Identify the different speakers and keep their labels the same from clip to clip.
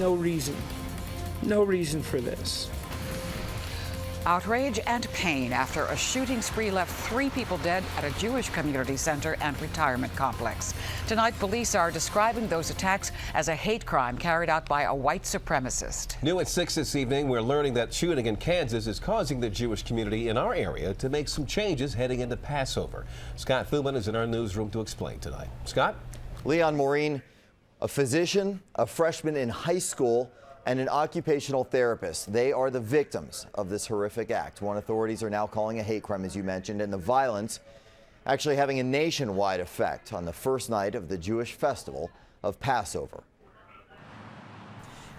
Speaker 1: no reason for this.
Speaker 2: Outrage and pain after a shooting spree left 3 people dead at a Jewish community center and retirement complex. Tonight, police are describing those attacks as a hate crime carried out by a white supremacist.
Speaker 3: New at 6 this evening, we're learning that shooting in Kansas is causing the Jewish community in our area to make some changes heading into Passover. Scott Thuman is in our newsroom to explain tonight. Scott?
Speaker 4: Leon, Maureen, a physician, a freshman in high school, and an occupational therapist. They are the victims of this horrific act. One authorities are now calling a hate crime, as you mentioned, and the violence actually having a nationwide effect on the first night of the Jewish festival of Passover.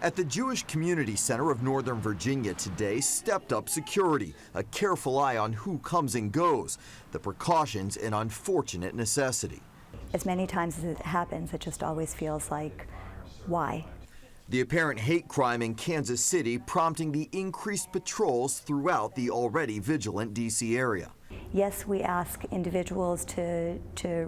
Speaker 4: At the Jewish Community Center of Northern Virginia today, stepped up security, a careful eye on who comes and goes, the precautions an unfortunate necessity.
Speaker 5: As many times as it happens, it just always feels like, why?
Speaker 4: The apparent hate crime in Kansas City prompting the increased patrols throughout the already vigilant D.C. area.
Speaker 5: Yes, we ask individuals to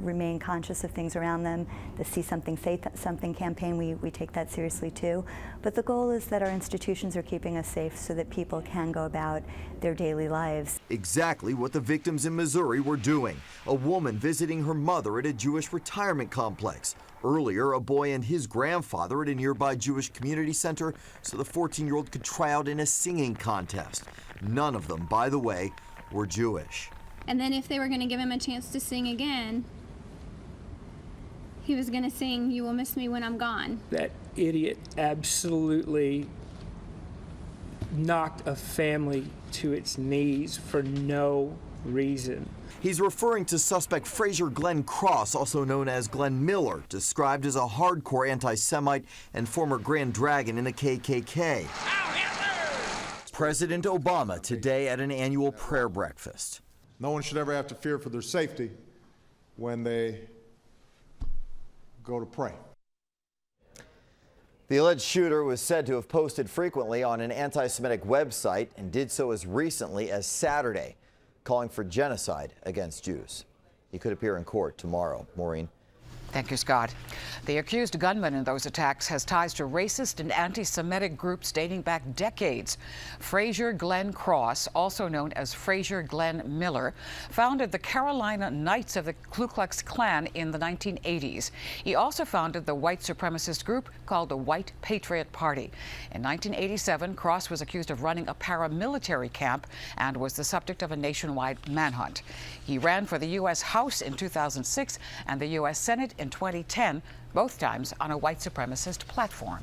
Speaker 5: remain conscious of things around them. The See Something, Say Something campaign, we take that seriously too. But the goal is that our institutions are keeping us safe so that people can go about their daily lives.
Speaker 4: Exactly what the victims in Missouri were doing. A woman visiting her mother at a Jewish retirement complex. Earlier, a boy and his grandfather at a nearby Jewish community center so the 14-year-old could try out in a singing contest. None of them, by the way, were Jewish.
Speaker 6: And then if they were going to give him a chance to sing again, he was going to sing, "You Will Miss Me When I'm Gone."
Speaker 1: That idiot absolutely knocked a family to its knees for no reason.
Speaker 4: He's referring to suspect Frazier Glenn Cross, also known as Glenn Miller, described as a hardcore anti-Semite and former Grand Dragon in the KKK. President Obama today at an annual prayer breakfast.
Speaker 7: No one should ever have to fear for their safety when they go to pray.
Speaker 4: The alleged shooter was said to have posted frequently on an anti-Semitic website and did so as recently as Saturday, calling for genocide against Jews. He could appear in court tomorrow. Maureen.
Speaker 2: Thank you, Scott. The accused gunman in those attacks has ties to racist and anti-Semitic groups dating back decades. Frazier Glenn Cross, also known as Frazier Glenn Miller, founded the Carolina Knights of the Ku Klux Klan in the 1980s. He also founded the white supremacist group called the White Patriot Party. In 1987, Cross was accused of running a paramilitary camp and was the subject of a nationwide manhunt. He ran for the U.S. House in 2006 and the U.S. Senate in 2010, both times on a white supremacist platform.